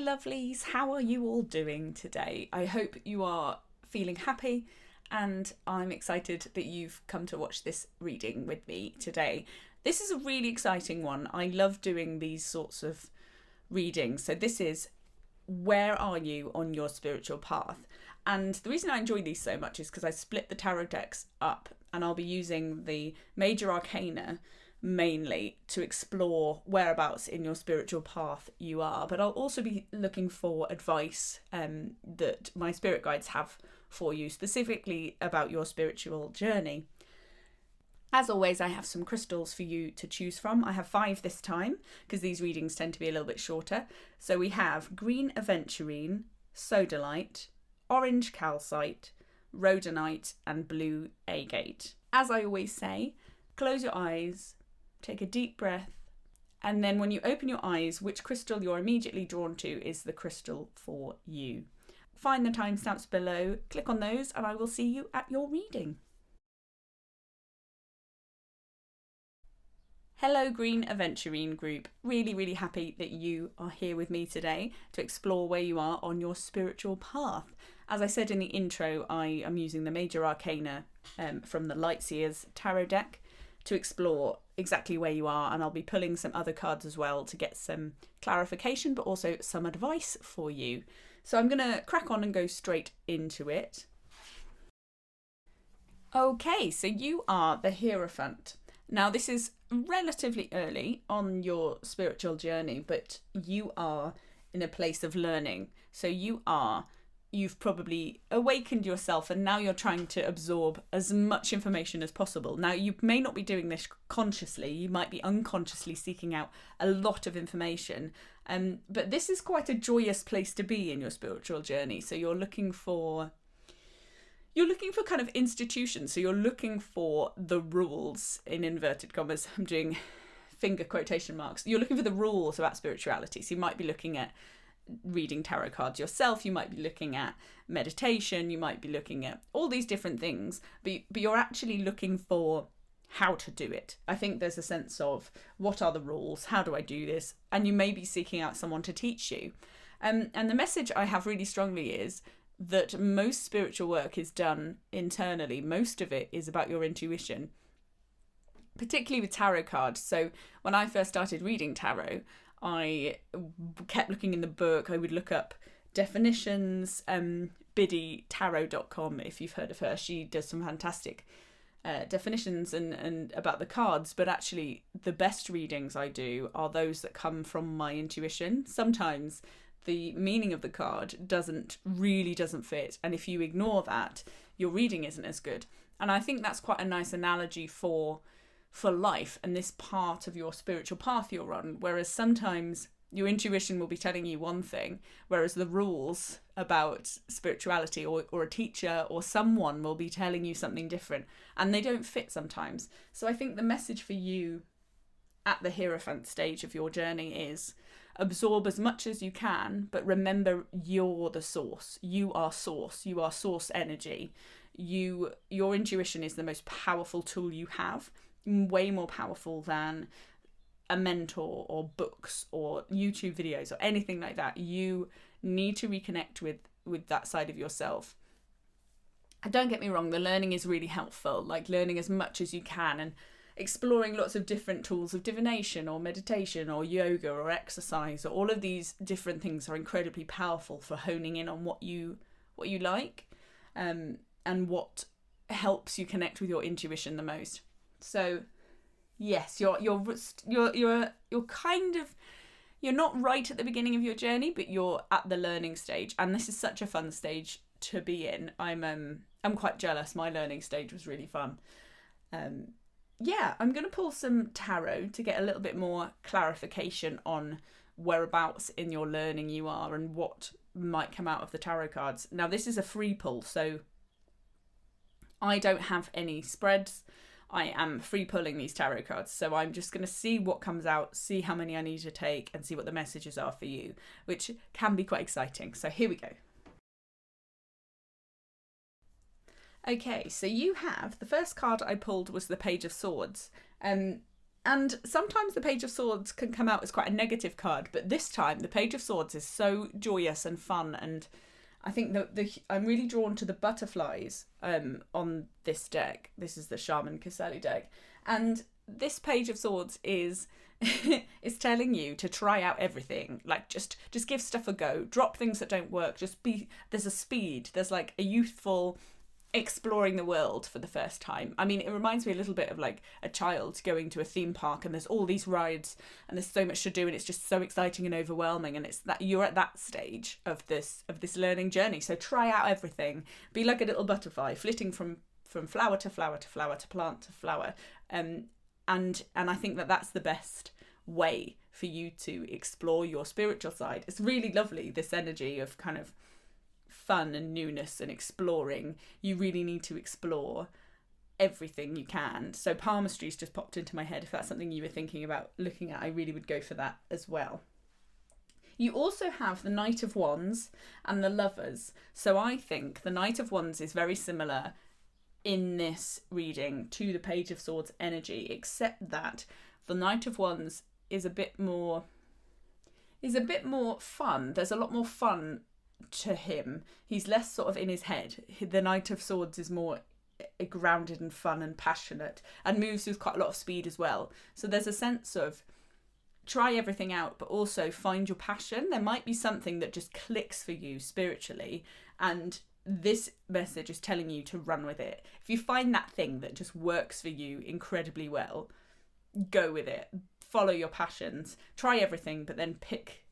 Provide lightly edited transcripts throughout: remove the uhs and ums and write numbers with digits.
lovelies, how are you all doing today? I hope you are feeling happy, and I'm excited that you've come to watch this reading with me today. This is a really exciting one. I love doing these sorts of readings. So this is, where are you on your spiritual path? And the reason I enjoy these so much is because I split the tarot decks up, and I'll be using the major arcana mainly to explore whereabouts in your spiritual path you are, but I'll also be looking for advice that my spirit guides have for you specifically about your spiritual journey. As always, I have some crystals for you to choose from. I have 5 this time because these readings tend to be a little bit shorter. So we have green Aventurine, Sodalite, orange Calcite, Rhodonite and blue Agate. As I always say, close your eyes, take a deep breath, and then when you open your eyes, which crystal you're immediately drawn to is the crystal for you. Find the timestamps below, click on those, and I will see you at your reading. Hello Green Aventurine group, really happy that you are here with me today to explore where you are on your spiritual path. As I said in the intro, I am using the major arcana from the Seers tarot deck to explore exactly where you are, and I'll be pulling some other cards as well to get some clarification but also some advice for you. So I'm going to crack on and go straight into it. Okay, so you are the Hierophant. Now this is relatively early on your spiritual journey, but you are in a place of learning. So you've probably awakened yourself, and now you're trying to absorb as much information as possible. Now you may not be doing this consciously, you might be unconsciously seeking out a lot of information, but this is quite a joyous place to be in your spiritual journey. So you're looking for kind of institutions. So you're looking for the rules, in inverted commas. I'm doing finger quotation marks. You're looking for the rules about spirituality. So you might be looking at reading tarot cards yourself. You might be looking at meditation. You might be looking at all these different things. But you're actually looking for how to do it. I think there's a sense of, what are the rules? How do I do this? And you may be seeking out someone to teach you. And the message I have really strongly is that most spiritual work is done internally. Most of it is about your intuition, particularly with tarot cards. So when I first started reading tarot, I kept looking in the book. I would look up definitions, biddytarot.com, if you've heard of her. She does some fantastic definitions and about the cards, but actually the best readings I do are those that come from my intuition. Sometimes the meaning of the card doesn't fit, and if you ignore that, your reading isn't as good. And I think that's quite a nice analogy for life and this part of your spiritual path you're on, whereas sometimes your intuition will be telling you one thing, whereas the rules about spirituality or a teacher or someone will be telling you something different, and they don't fit sometimes. So I think the message for you at the Hierophant stage of your journey is, absorb as much as you can, but remember you're the source. You are source. You are source energy. Your intuition is the most powerful tool you have, way more powerful than a mentor or books or YouTube videos or anything like that. You need to reconnect with that side of yourself. And don't get me wrong, the learning is really helpful, like learning as much as you can and exploring lots of different tools of divination or meditation or yoga or exercise, or all of these different things are incredibly powerful for honing in on what you like, and what helps you connect with your intuition the most. So yes, you're not right at the beginning of your journey, but you're at the learning stage, and this is such a fun stage to be in. I'm quite jealous. My learning stage was really fun. I'm going to pull some tarot to get a little bit more clarification on whereabouts in your learning you are and what might come out of the tarot cards. Now, this is a free pull, so I don't have any spreads. I am free pulling these tarot cards, so I'm just going to see what comes out, see how many I need to take, and see what the messages are for you, which can be quite exciting. So here we go. Okay, so you have, the first card I pulled was the Page of Swords. And sometimes the Page of Swords can come out as quite a negative card, but this time the Page of Swords is so joyous and fun, and I think that I'm really drawn to the butterflies on this deck. This is the Sharman-Caselli deck, and this Page of Swords is is telling you to try out everything. Like just give stuff a go, drop things that don't work. There's a speed. There's like a youthful exploring the world for the first time. I mean, it reminds me a little bit of like a child going to a theme park and there's all these rides and there's so much to do and it's just so exciting and overwhelming, and it's that you're at that stage of this learning journey. So try out everything. Be like a little butterfly flitting from flower to flower to flower to plant to flower. And I think that that's the best way for you to explore your spiritual side. It's really lovely, this energy of kind of fun and newness and exploring. You really need to explore everything you can. So palmistry's just popped into my head. If that's something you were thinking about looking at, I really would go for that as well. You also have the Knight of Wands and the Lovers. So I think the Knight of Wands is very similar in this reading to the Page of Swords energy, except that the Knight of Wands is a bit more fun. There's a lot more fun to him. He's less sort of in his head. The Knight of Swords is more grounded and fun and passionate and moves with quite a lot of speed as well. So there's a sense of try everything out, but also find your passion. There might be something that just clicks for you spiritually, and this message is telling you to run with it. If you find that thing that just works for you incredibly well, go with it. Follow your passions. Try everything, but then pick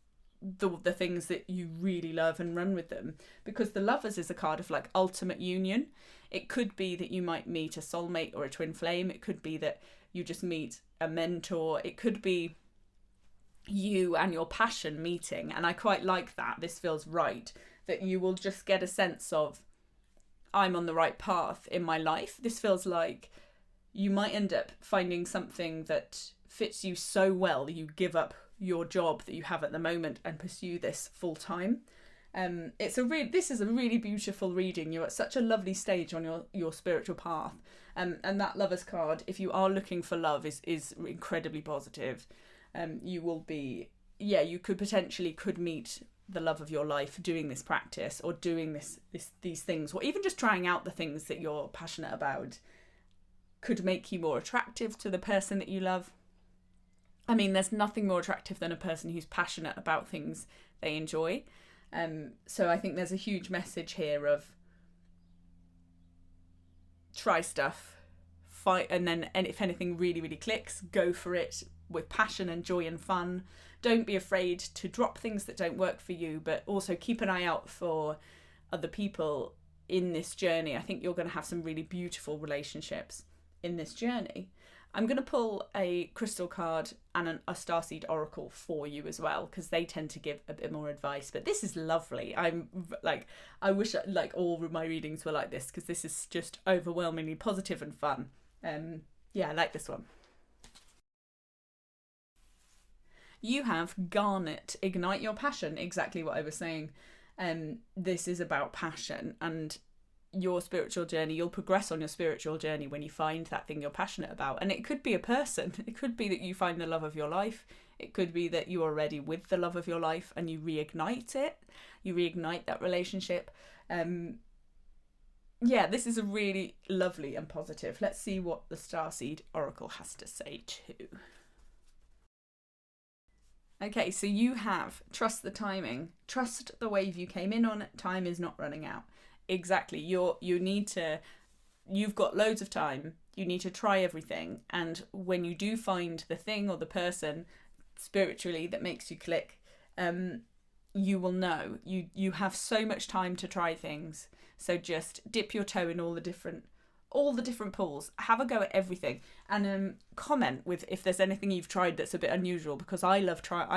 the things that you really love and run with them. Because the Lovers is a card of like ultimate union. It could be that you might meet a soulmate or a twin flame. It could be that you just meet a mentor. It could be you and your passion meeting. And I quite like that. This feels right. That you will just get a sense of, I'm on the right path in my life. This feels like you might end up finding something that fits you so well that you give up your job that you have at the moment and pursue this full time. This is a really beautiful reading. You're at such a lovely stage on your spiritual path. And that Lovers card, if you are looking for love, is incredibly positive. You could meet the love of your life doing this practice, or doing these things, or even just trying out the things that you're passionate about could make you more attractive to the person that you love. I mean, there's nothing more attractive than a person who's passionate about things they enjoy. So I think there's a huge message here of try stuff, fight, and if anything really, really clicks, go for it with passion and joy and fun. Don't be afraid to drop things that don't work for you, but also keep an eye out for other people in this journey. I think you're going to have some really beautiful relationships in this journey. I'm going to pull a crystal card and a Starseed oracle for you as well, because they tend to give a bit more advice. But this is lovely. I wish like all of my readings were like this, because this is just overwhelmingly positive and fun. I like this one. You have Garnet, Ignite Your Passion, exactly what I was saying. This is about passion and your spiritual journey. You'll progress on your spiritual journey when you find that thing you're passionate about. And it could be a person. It could be that you find the love of your life. It could be that you're already with the love of your life and you reignite it. You reignite that relationship. This is a really lovely and positive. Let's see what the Starseed oracle has to say too. Okay, so you have trust the timing. Trust the wave you came in on. Time is not running out. Exactly. You've got loads of time. You need to try everything. And when you do find the thing or the person spiritually that makes you click, you will know. You have so much time to try things. So just dip your toe in all the different pools. Have a go at everything, and comment with if there's anything you've tried that's a bit unusual, because I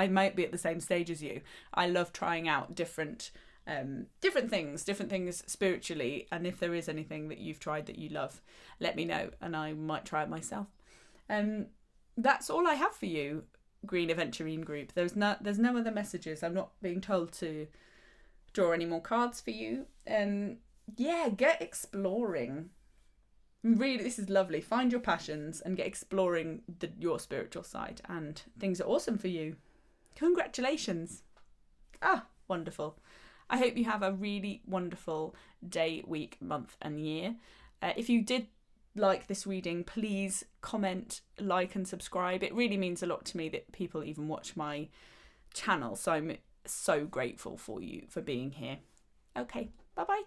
might be at the same stage as you. I love trying out different things spiritually, and if there is anything that you've tried that you love, let me know and I might try it myself. That's all I have for you, Green Aventurine group. There's no other messages. I'm not being told to draw any more cards for you. Get exploring. Really, this is lovely. Find your passions and get exploring your spiritual side, and things are awesome for you. Congratulations. Wonderful. I hope you have a really wonderful day, week, month and year. If you did like this reading, please comment, like and subscribe. It really means a lot to me that people even watch my channel, so I'm so grateful for you for being here. Okay, bye-bye.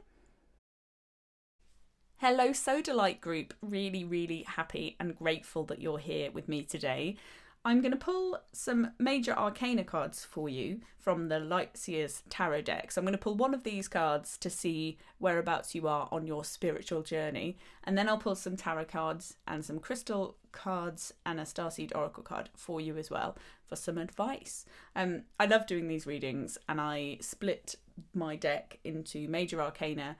Hello Sodalite group, really happy and grateful that you're here with me today. I'm going to pull some major arcana cards for you from the Seers Tarot deck. So I'm going to pull one of these cards to see whereabouts you are on your spiritual journey, and then I'll pull some tarot cards and some crystal cards and a Starseed oracle card for you as well for some advice. I love doing these readings, and I split my deck into major arcana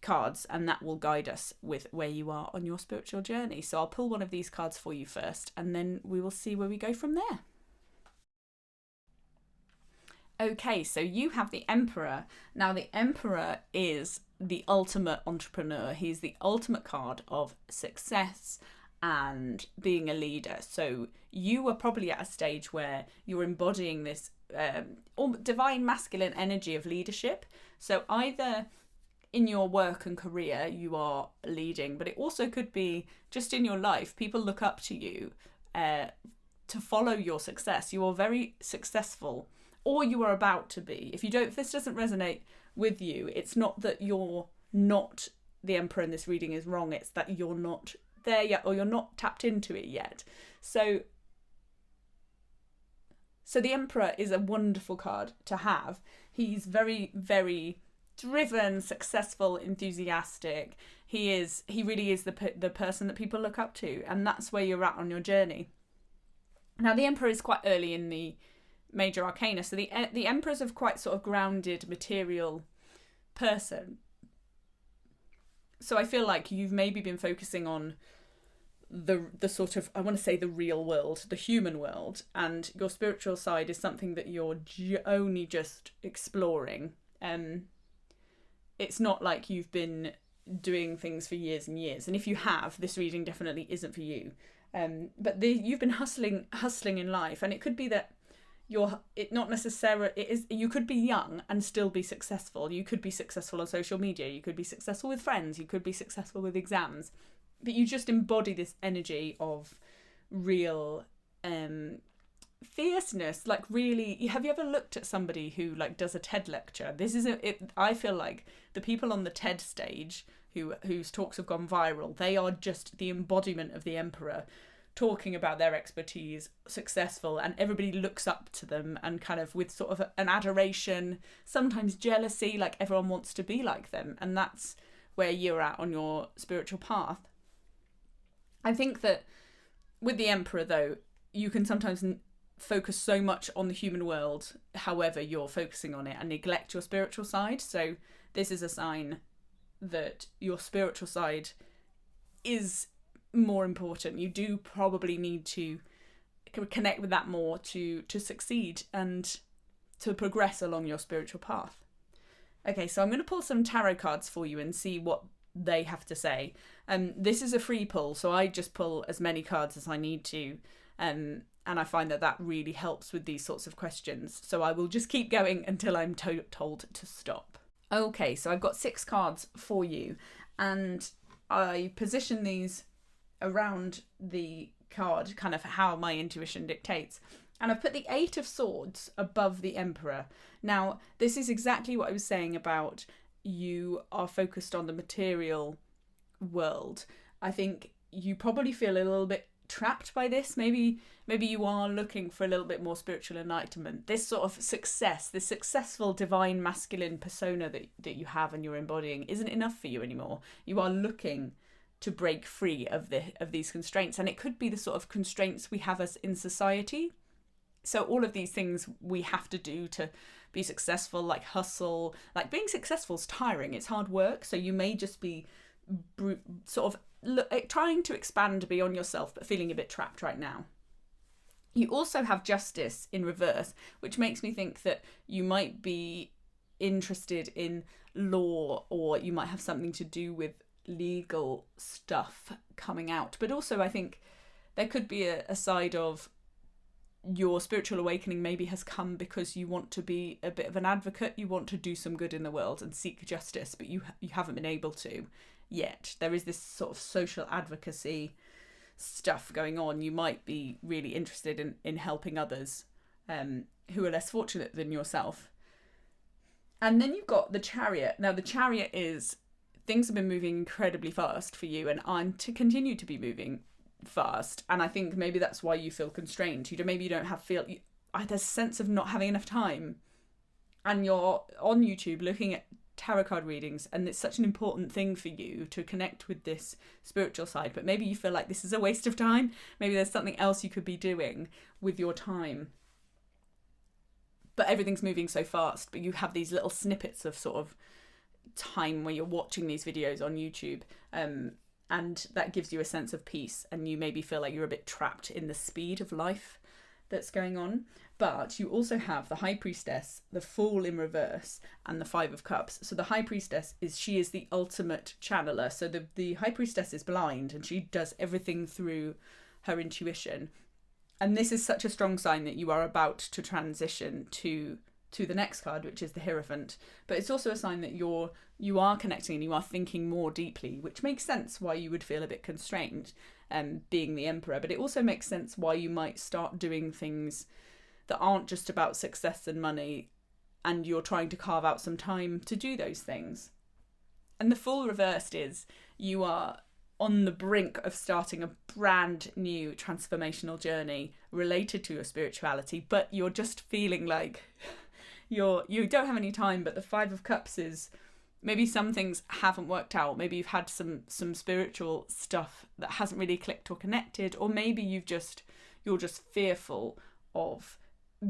cards, and that will guide us with where you are on your spiritual journey. So I'll pull one of these cards for you first, and then we will see where we go from there. Okay, so you have the Emperor. Now the Emperor is the ultimate entrepreneur. He's the ultimate card of success and being a leader. So you are probably at a stage where you're embodying this divine masculine energy of leadership. So either in your work and career you are leading, but it also could be just in your life. People look up to you to follow your success. You are very successful, or you are about to be. If this doesn't resonate with you, it's not that you're not the Emperor in this reading is wrong, it's that you're not there yet, or you're not tapped into it yet. So the Emperor is a wonderful card to have. He's very driven, successful, enthusiastic. He really is the person that people look up to, and that's where you're at on your journey. Now the Emperor is quite early in the major arcana, so the Emperor's a quite sort of grounded, material person. So I feel like you've maybe been focusing on the sort of, I want to say the real world, the human world, and your spiritual side is something that you're only just exploring. It's not like you've been doing things for years and years, and if you have, this reading definitely isn't for you. But you've been hustling in life, and it could be that you could be young and still be successful. You could be successful on social media, you could be successful with friends, you could be successful with exams, but you just embody this energy of real fierceness. Like, really, have you ever looked at somebody who like does a TED lecture? I feel like the people on the TED stage whose talks have gone viral, they are just the embodiment of the Emperor, talking about their expertise, successful, and everybody looks up to them, and kind of with sort of an adoration, sometimes jealousy, like everyone wants to be like them. And that's where you're at on your spiritual path. I think that with the Emperor, though, you can sometimes focus so much on the human world, however you're focusing on it, and neglect your spiritual side. So this is a sign that your spiritual side is more important. You do probably need to connect with that more to succeed and to progress along your spiritual path. Okay, so I'm going to pull some tarot cards for you and see what they have to say. This is a free pull, so I just pull as many cards as I need to, and I find that really helps with these sorts of questions. So I will just keep going until I'm told to stop. Okay, so I've got 6 cards for you, and I position these around the card, kind of how my intuition dictates. And I've put the 8 of Swords above the Emperor. Now, this is exactly what I was saying about you are focused on the material world. I think you probably feel a little bit trapped by this. Maybe you are looking for a little bit more spiritual enlightenment. This sort of success, this successful divine masculine persona that you have and you're embodying isn't enough for you anymore. You are looking to break free of these constraints, and it could be the sort of constraints we have as in society. So all of these things we have to do to be successful, like hustle, like being successful is tiring, it's hard work. So you may just be sort of trying to expand beyond yourself, but feeling a bit trapped right now. You also have Justice in reverse, which makes me think that you might be interested in law, or you might have something to do with legal stuff coming out. But also I think there could be a side of your spiritual awakening maybe has come because you want to be a bit of an advocate, you want to do some good in the world and seek justice, but you haven't been able to yet. There is this sort of social advocacy stuff going on. You might be really interested in helping others who are less fortunate than yourself. And then you've got the Chariot. Now the Chariot is, things have been moving incredibly fast for you, and I'm to continue to be moving fast, and I think maybe that's why you feel constrained. Maybe you don't have there's a sense of not having enough time, and you're on YouTube looking at tarot card readings, and it's such an important thing for you to connect with this spiritual side, but maybe you feel like this is a waste of time. Maybe there's something else you could be doing with your time, but everything's moving so fast. But you have these little snippets of sort of time where you're watching these videos on YouTube, and that gives you a sense of peace, and you maybe feel like you're a bit trapped in the speed of life that's going on. But you also have the High Priestess, the Fool in reverse, and the Five of Cups. So the High Priestess she is the ultimate channeler. So the High Priestess is blind, and she does everything through her intuition. And this is such a strong sign that you are about to transition to the next card, which is the Hierophant. But it's also a sign that you are connecting and you are thinking more deeply, which makes sense why you would feel a bit constrained being the Emperor. But it also makes sense why you might start doing things that aren't just about success and money, and you're trying to carve out some time to do those things. And the Fool reversed is you are on the brink of starting a brand new transformational journey related to your spirituality, but you're just feeling like you don't have any time. But the Five of Cups is maybe some things haven't worked out. Maybe you've had some spiritual stuff that hasn't really clicked or connected, or maybe you're just fearful of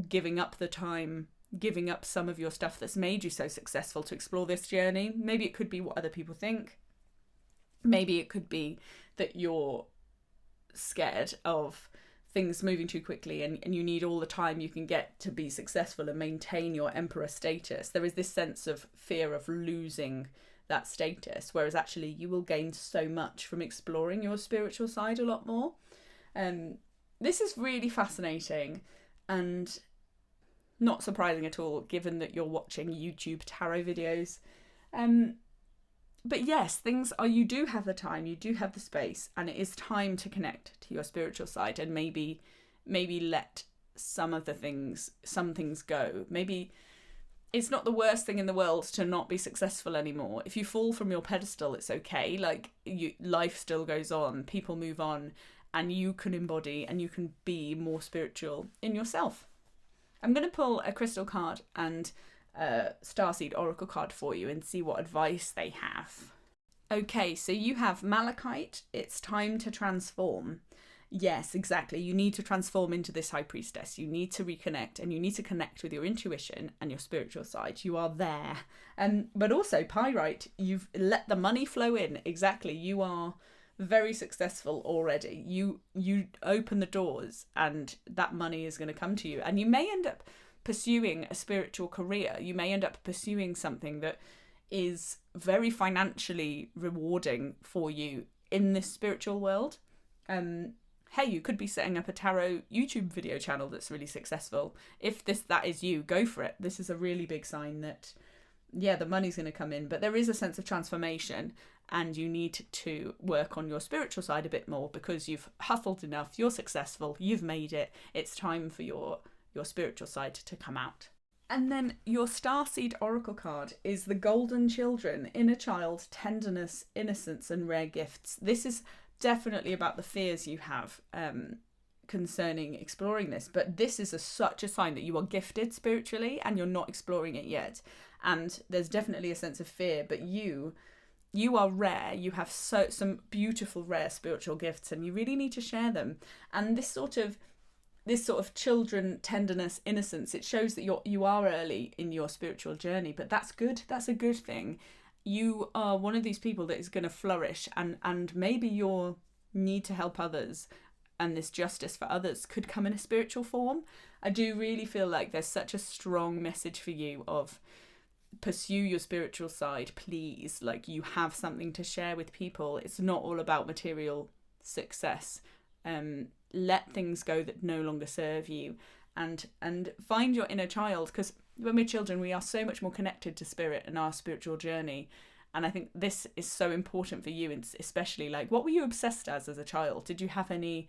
giving up the time, giving up some of your stuff that's made you so successful to explore this journey. Maybe it could be what other people think. Maybe it could be that you're scared of things moving too quickly, and you need all the time you can get to be successful and maintain your emperor status. There is this sense of fear of losing that status, whereas actually you will gain so much from exploring your spiritual side a lot more. This is really fascinating and not surprising at all, given that you're watching YouTube tarot videos. But yes, you do have the time, you do have the space, and it is time to connect to your spiritual side and maybe let some things go. Maybe it's not the worst thing in the world to not be successful anymore. If you fall from your pedestal, it's okay. Life still goes on, people move on, and you can embody and you can be more spiritual in yourself. I'm going to pull a crystal card and Starseed Oracle card for you and see what advice they have. Okay, so you have Malachite. It's time to transform. Yes, exactly. You need to transform into this High Priestess. You need to reconnect, and you need to connect with your intuition and your spiritual side. You are there. But also Pyrite, you've let the money flow in. Exactly. You are very successful already. You open the doors and that money is going to come to you, and you may end up pursuing a spiritual career. You may end up pursuing something that is very financially rewarding for you in this spiritual world. Hey, you could be setting up a tarot YouTube video channel that's really successful. If that is you, go for it. This is a really big sign that, yeah, the money's going to come in, but there is a sense of transformation, and you need to work on your spiritual side a bit more because you've hustled enough, you're successful, you've made it. It's time for your spiritual side to come out. And then your Starseed Oracle card is the Golden Children, Inner Child, Tenderness, Innocence, and Rare Gifts. This is definitely about the fears you have concerning exploring this, but this is such a sign that you are gifted spiritually and you're not exploring it yet. And there's definitely a sense of fear, but you are rare. You have some beautiful, rare spiritual gifts, and you really need to share them. And this sort of children, tenderness, innocence, it shows that you are early in your spiritual journey, but that's good. That's a good thing. You are one of these people that is going to flourish, and maybe your need to help others and this justice for others could come in a spiritual form. I do really feel like there's such a strong message for you of pursue your spiritual side, please. Like, you have something to share with people. It's not all about material success. Let things go that no longer serve you, and find your inner child, because when we're children we are so much more connected to spirit and our spiritual journey. And I think this is so important for you, and especially, like, what were you obsessed as a child? Did you have any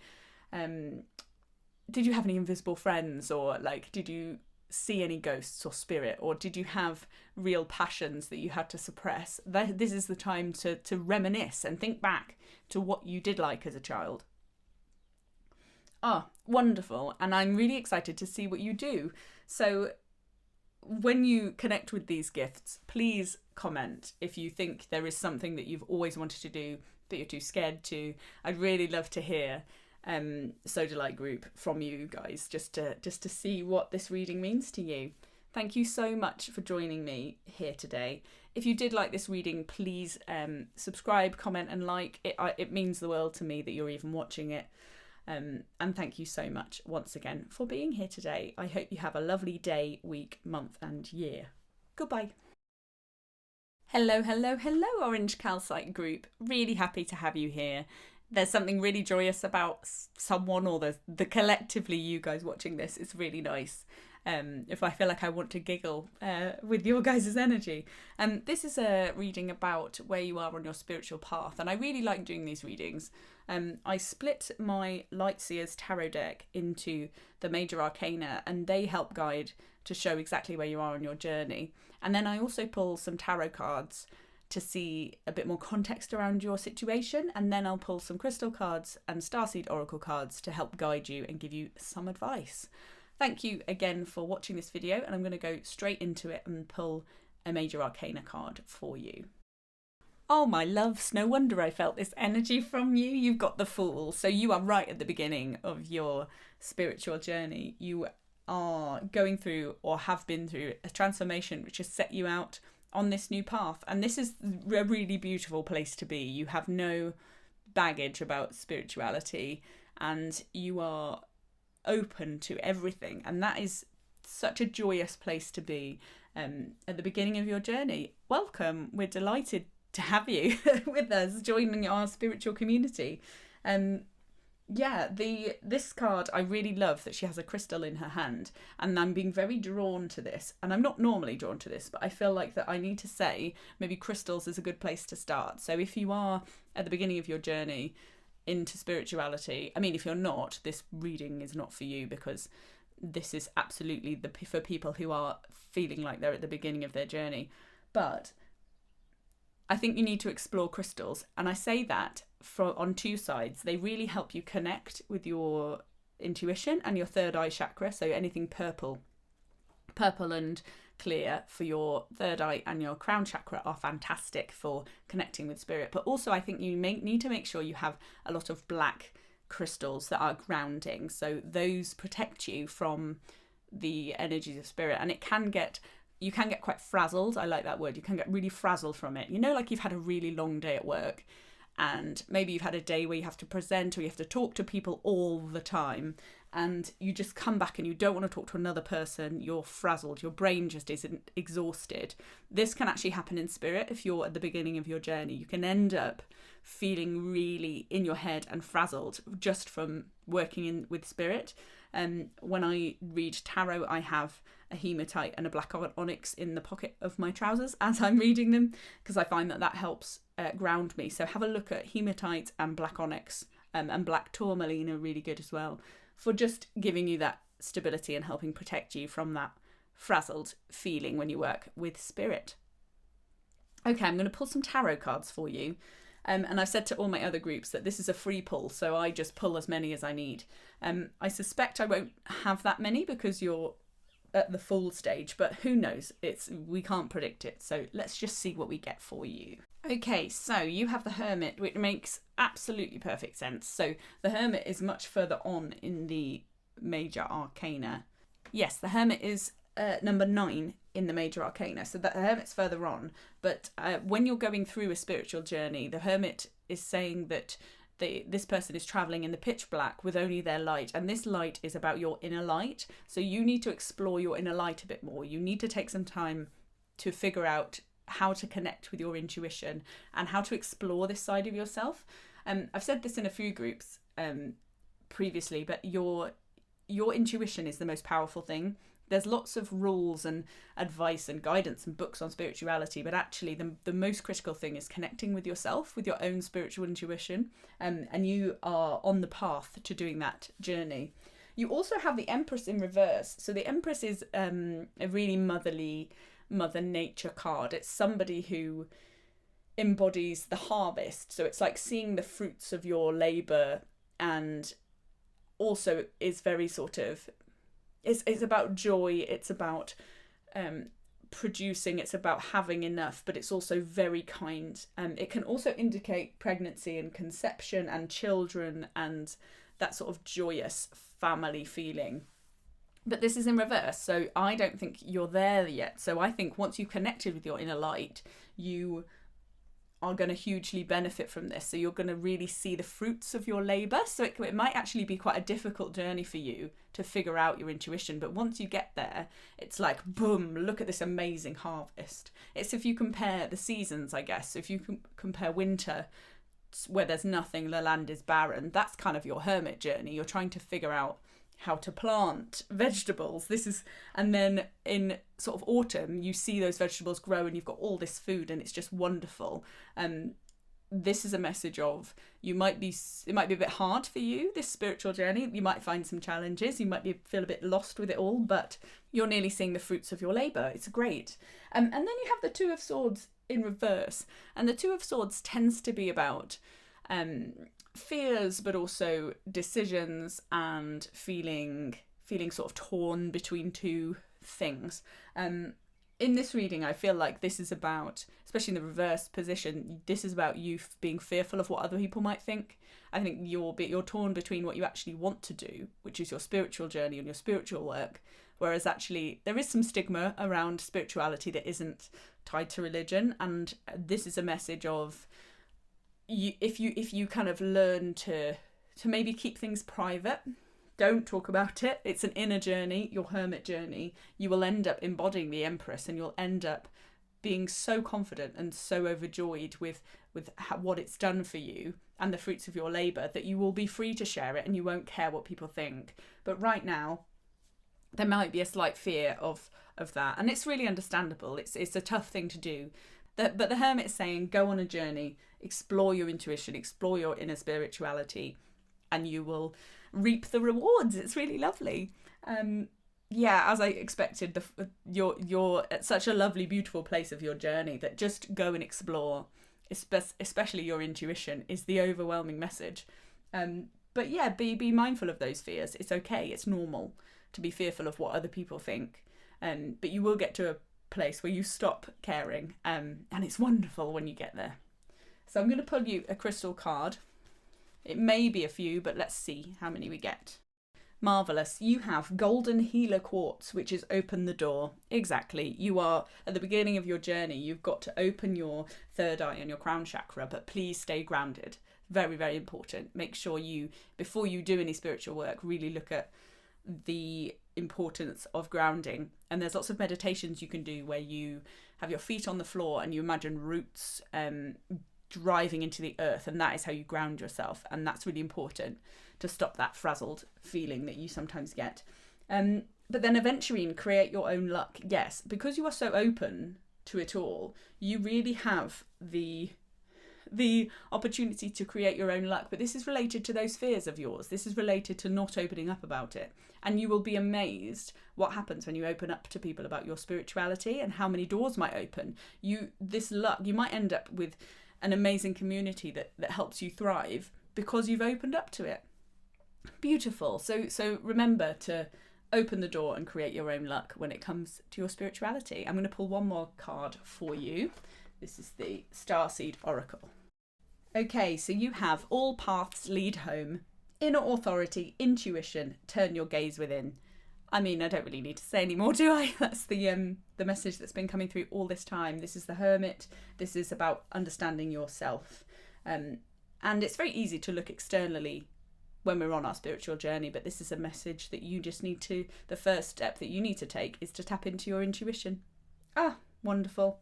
invisible friends, or like, did you see any ghosts or spirit, or did you have real passions that you had to suppress? This is the time to reminisce and think back to what you did like as a child. Oh, wonderful. And I'm really excited to see what you do. So when you connect with these gifts, please comment if you think there is something that you've always wanted to do that you're too scared to. I'd really love to hear Sodalite group from you guys, just to see what this reading means to you. Thank you so much for joining me here today. If you did like this reading, please subscribe, comment and like. It means the world to me that you're even watching it. And thank you so much once again for being here today. I hope you have a lovely day, week, month and year. Goodbye. Hello, hello, hello, Orange Calcite group. Really happy to have you here. There's something really joyous about someone, or the collectively you guys watching this. It's really nice. If I feel like I want to giggle with your guys' energy. This is a reading about where you are on your spiritual path, and I really like doing these readings. I split my Light Seers tarot deck into the major arcana, and they help guide to show exactly where you are on your journey. And then I also pull some tarot cards to see a bit more context around your situation, and then I'll pull some crystal cards and Starseed oracle cards to help guide you and give you some advice. Thank you again for watching this video, and I'm going to go straight into it and pull a major arcana card for you. Oh my loves, no wonder I felt this energy from you. You've got the Fool. So you are right at the beginning of your spiritual journey. You are going through, or have been through, a transformation which has set you out on this new path. And this is a really beautiful place to be. You have no baggage about spirituality, and you are open to everything. And that is such a joyous place to be at the beginning of your journey. Welcome. We're delighted to have you with us, joining our spiritual community. This card, I really love that she has a crystal in her hand, and I'm being very drawn to this. And I'm not normally drawn to this, but I feel like that I need to say maybe crystals is a good place to start. So if you are at the beginning of your journey into spirituality, I mean, if you're not, this reading is not for you, because this is absolutely for people who are feeling like they're at the beginning of their journey. But I think you need to explore crystals, and I say that on two sides. They really help you connect with your intuition and your third eye chakra. So anything purple and clear for your third eye and your crown chakra are fantastic for connecting with spirit. But also I think you need to make sure you have a lot of black crystals that are grounding, so those protect you from the energies of spirit. And you can get quite frazzled. I like that word. You can get really frazzled from it. You know, like you've had a really long day at work, and maybe you've had a day where you have to present or you have to talk to people all the time, and you just come back and you don't want to talk to another person. You're frazzled. Your brain just isn't exhausted. This can actually happen in spirit. If you're at the beginning of your journey, you can end up feeling really in your head and frazzled just from working with spirit. When I read tarot, I have a hematite and a black onyx in the pocket of my trousers as I'm reading them, because I find that helps ground me. So have a look at hematite and black onyx, and black tourmaline are really good as well, for just giving you that stability and helping protect you from that frazzled feeling when you work with spirit. Okay, I'm going to pull some tarot cards for you. And I've said to all my other groups that this is a free pull, so I just pull as many as I need. I suspect I won't have that many because you're at the full stage, but who knows? We can't predict it. So let's just see what we get for you. Okay, so you have the Hermit, which makes absolutely perfect sense. So the Hermit is much further on in the major arcana. Yes, the Hermit is number 9 in the major arcana, so the Hermit's further on. But when you're going through a spiritual journey, the Hermit is saying that this person is traveling in the pitch black with only their light, and this light is about your inner light. So you need to explore your inner light a bit more. You need to take some time to figure out how to connect with your intuition and how to explore this side of yourself. I've said this in a few groups previously, but your intuition is the most powerful thing. There's lots of rules and advice and guidance and books on spirituality, but actually the most critical thing is connecting with yourself, with your own spiritual intuition, and you are on the path to doing that journey. You also have the Empress in reverse. So the Empress is a really motherly, Mother Nature card. It's somebody who embodies the harvest. So it's like seeing the fruits of your labour, and also is very sort of, it's about joy, it's about producing, it's about having enough, but it's also very kind. It can also indicate pregnancy and conception and children and that sort of joyous family feeling. But this is in reverse, so I don't think you're there yet. So I think once you've connected with your inner light, you are going to hugely benefit from this. So you're going to really see the fruits of your labour. So it might actually be quite a difficult journey for you to figure out your intuition. But once you get there, it's like, boom, look at this amazing harvest. It's if you compare the seasons, I guess. So if you compare winter, where there's nothing, the land is barren, that's kind of your hermit journey. You're trying to figure out how to plant vegetables. And then in sort of autumn, you see those vegetables grow and you've got all this food and it's just wonderful. This is a message of it might be a bit hard for you, this spiritual journey. You might find some challenges. You might feel a bit lost with it all, but you're nearly seeing the fruits of your labour. It's great. And then you have the Two of Swords in reverse. And the Two of Swords tends to be about fears, but also decisions and feeling sort of torn between two things. In this reading, I feel like this is about, especially in the reverse position, this is about you being fearful of what other people might think. I think you're torn between what you actually want to do, which is your spiritual journey and your spiritual work, whereas actually there is some stigma around spirituality that isn't tied to religion, and this is a message of if you kind of learn to maybe keep things private, don't talk about it, it's an inner journey, your hermit journey, you will end up embodying the Empress, and you'll end up being so confident and so overjoyed with what it's done for you and the fruits of your labour that you will be free to share it and you won't care what people think. But right now there might be a slight fear of that, and it's really understandable. It's a tough thing to do. But the Hermit is saying, go on a journey, explore your intuition, explore your inner spirituality, and you will reap the rewards. It's really lovely. As I expected, you're at such a lovely, beautiful place of your journey that just go and explore, especially your intuition, is the overwhelming message. But yeah, be mindful of those fears. It's okay. It's normal to be fearful of what other people think. But you will get to a place where you stop caring, and it's wonderful when you get there. So I'm going to pull you a crystal card. It may be a few, but let's see how many we get. Marvellous. You have Golden Healer Quartz, which is open the door. Exactly. You are at the beginning of your journey. You've got to open your third eye and your crown chakra, but please stay grounded. Very, very important. Make sure before you do any spiritual work, really look at the importance of grounding. And there's lots of meditations you can do where you have your feet on the floor and you imagine roots driving into the earth, and that is how you ground yourself, and that's really important to stop that frazzled feeling that you sometimes get. But then Aventurine, create your own luck. Yes, because you are so open to it all, you really have the opportunity to create your own luck. But this is related to those fears of yours. This is related to not opening up about it. And you will be amazed what happens when you open up to people about your spirituality and how many doors might open. This luck, you might end up with an amazing community that helps you thrive because you've opened up to it. Beautiful. So remember to open the door and create your own luck when it comes to your spirituality. I'm going to pull one more card for you. This is the Starseed Oracle. Okay, so you have all paths lead home, inner authority, intuition, turn your gaze within. I mean, I don't really need to say any more, do I? That's the message that's been coming through all this time. This is the Hermit. This is about understanding yourself. And it's very easy to look externally when we're on our spiritual journey, but this is a message that you just need to, the first step that you need to take is to tap into your intuition. Wonderful.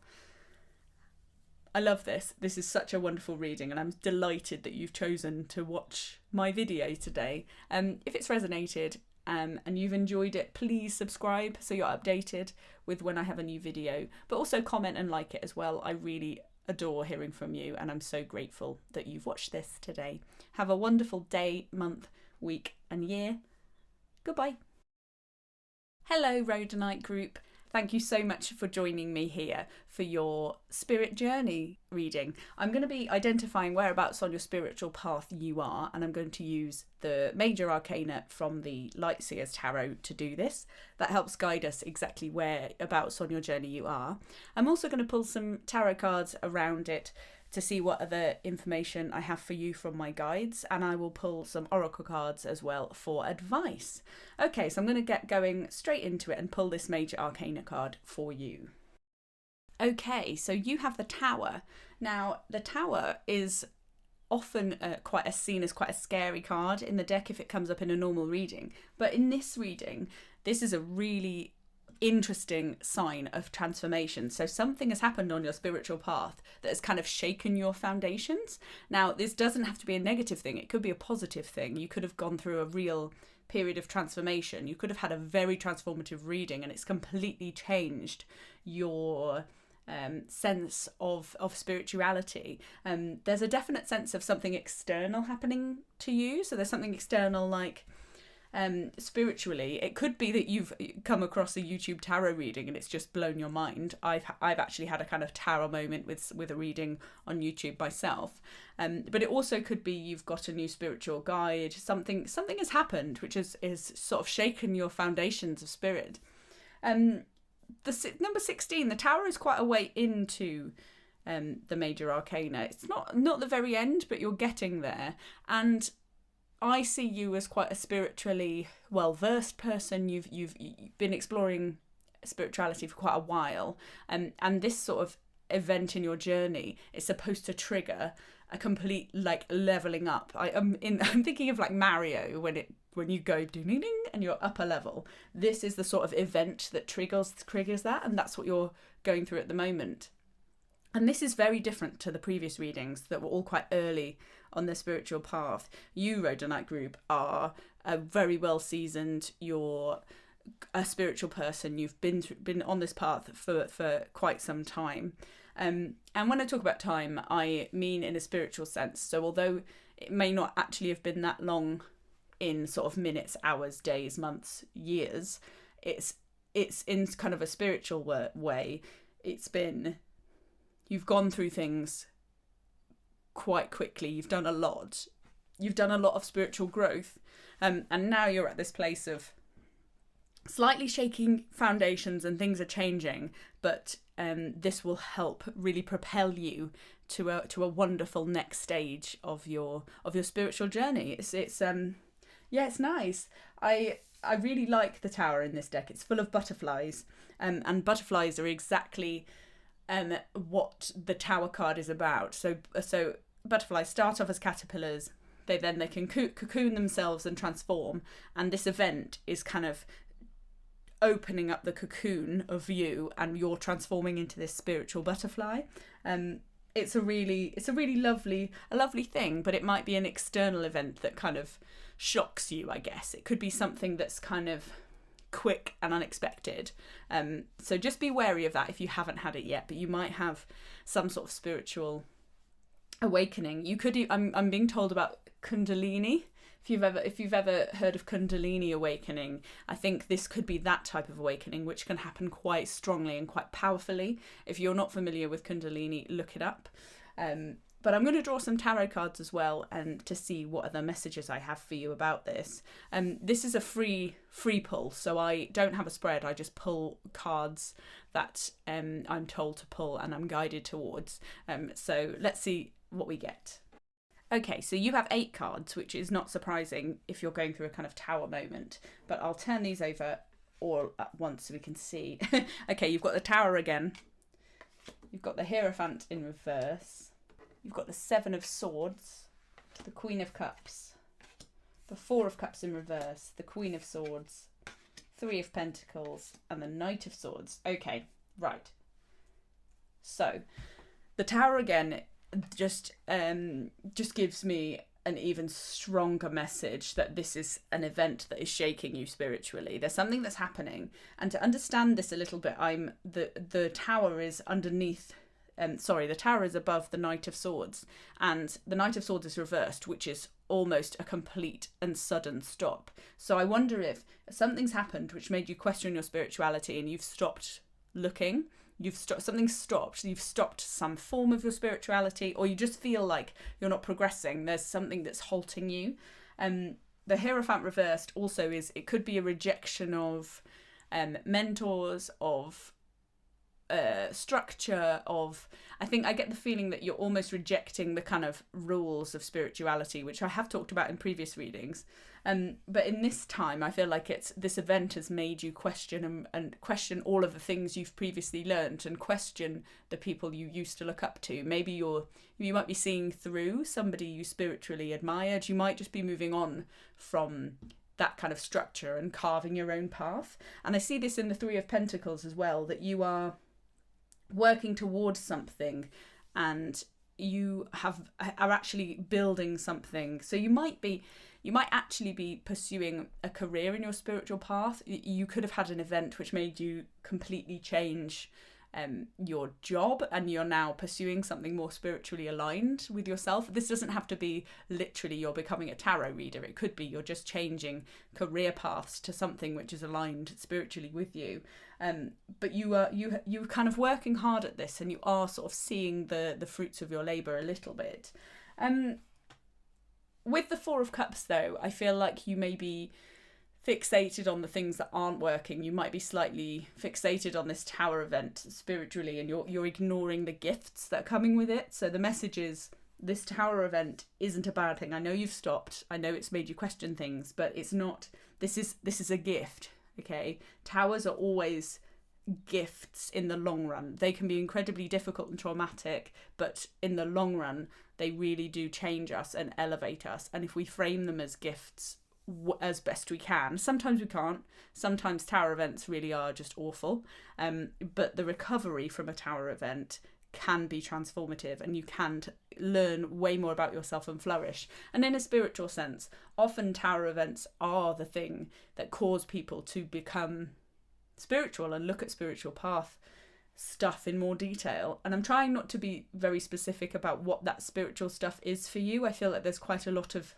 I love this. This is such a wonderful reading, and I'm delighted that you've chosen to watch my video today. If it's resonated and you've enjoyed it, please subscribe so you're updated with when I have a new video, but also comment and like it as well. I really adore hearing from you, and I'm so grateful that you've watched this today. Have a wonderful day, month, week and year. Goodbye. Hello Rhodonite group. Thank you so much for joining me here for your spirit journey reading. I'm going to be identifying whereabouts on your spiritual path you are, and I'm going to use the major arcana from the Seers Tarot to do this. That helps guide us exactly whereabouts on your journey you are. I'm also going to pull some tarot cards around it to see what other information I have for you from my guides, and I will pull some oracle cards as well for advice. Okay, so I'm going to get going straight into it and pull this major arcana card for you. Okay, so you have the Tower. Now, the Tower is often seen as quite a scary card in the deck if it comes up in a normal reading, but in this reading, this is a really interesting sign of transformation. So something has happened on your spiritual path that has kind of shaken your foundations. Now, this doesn't have to be a negative thing. It could be a positive thing. You could have gone through a real period of transformation. You could have had a very transformative reading and it's completely changed your sense of spirituality. There's a definite sense of something external happening to you. So there's something external like spiritually. It could be that you've come across a YouTube tarot reading and it's just blown your mind. I've actually had a kind of tarot moment with a reading on YouTube myself, but it also could be you've got a new spiritual guide. Something has happened which is sort of shaken your foundations of spirit. The number 16, the Tower, is quite a way into the major arcana. It's not the very end, but you're getting there, and I see you as quite a spiritually well-versed person. You've been exploring spirituality for quite a while, and this sort of event in your journey is supposed to trigger a complete like leveling up. I'm thinking of like Mario when you go ding ding ding and you're up a level. This is the sort of event that triggers that, and that's what you're going through at the moment. And this is very different to the previous readings that were all quite early on the spiritual path. You, Rhodonite group, are a very well seasoned. You're a spiritual person. You've been on this path for quite some time. And when I talk about time, I mean in a spiritual sense. So although it may not actually have been that long in sort of minutes, hours, days, months, years, it's in kind of a spiritual way. You've gone through things quite quickly. You've done a lot. You've done a lot of spiritual growth. And now you're at this place of slightly shaking foundations and things are changing. But this will help really propel you to a wonderful next stage of your spiritual journey. It's nice. I really like the Tower in this deck. It's full of butterflies. And butterflies are exactly what the Tower card is about. So butterflies start off as caterpillars. They can cocoon themselves and transform. And this event is kind of opening up the cocoon of you, and you're transforming into this spiritual butterfly. It's a really lovely thing, but it might be an external event that kind of shocks you, I guess. It could be something that's kind of quick and unexpected. So just be wary of that if you haven't had it yet, but you might have some sort of spiritual awakening. You could I'm being told about Kundalini. If you've ever heard of Kundalini awakening, I think this could be that type of awakening, which can happen quite strongly and quite powerfully. If you're not familiar with Kundalini, look it up. But I'm going to draw some tarot cards as well, and to see what other messages I have for you about this. This is a free pull, so I don't have a spread. I just pull cards that I'm told to pull and I'm guided towards. So let's see what we get. Okay, so you have 8 cards, which is not surprising if you're going through a kind of Tower moment. But I'll turn these over all at once so we can see. Okay, you've got the Tower again. You've got the Hierophant in reverse. You've got the 7 of Swords, the Queen of Cups, the 4 of Cups in reverse, the Queen of Swords, 3 of Pentacles, and the Knight of Swords. Okay, right. So the Tower again just gives me an even stronger message that this is an event that is shaking you spiritually. There's something that's happening, and to understand this a little bit, the Tower is underneath. The Tower is above the Knight of Swords, and the Knight of Swords is reversed, which is almost a complete and sudden stop. So I wonder if something's happened which made you question your spirituality, and you've stopped looking. You've stopped some form of your spirituality, or you just feel like you're not progressing. There's something that's halting you. The Hierophant reversed also it could be a rejection of mentors, of structure, I think I get the feeling that you're almost rejecting the kind of rules of spirituality, which I have talked about in previous readings. But in this time, I feel like this event has made you question and question all of the things you've previously learned, and question the people you used to look up to. Maybe you might be seeing through somebody you spiritually admired. You might just be moving on from that kind of structure and carving your own path. And I see this in the Three of Pentacles as well, that you are working towards something, and you are actually building something. So you might actually be pursuing a career in your spiritual path. You could have had an event which made you completely change your job, and you're now pursuing something more spiritually aligned with yourself. This doesn't have to be literally you're becoming a tarot reader. It could be you're just changing career paths to something which is aligned spiritually with you. But you're kind of working hard at this, and you are sort of seeing the fruits of your labour a little bit. With the Four of Cups, though, I feel like you may be fixated on the things that aren't working. You might be slightly fixated on this Tower event spiritually, and you're ignoring the gifts that are coming with it. So the message is, this Tower event isn't a bad thing. I know you've stopped. I know it's made you question things, but it's not. This is a gift. Okay, towers are always gifts in the long run. They can be incredibly difficult and traumatic, but in the long run, they really do change us and elevate us. And if we frame them as gifts as best we can, sometimes we can't. Sometimes tower events really are just awful. But the recovery from a tower event can be transformative, and you can learn way more about yourself and flourish. And in a spiritual sense, often tower events are the thing that cause people to become spiritual and look at spiritual path stuff in more detail. And I'm trying not to be very specific about what that spiritual stuff is for you. I feel like there's quite a lot of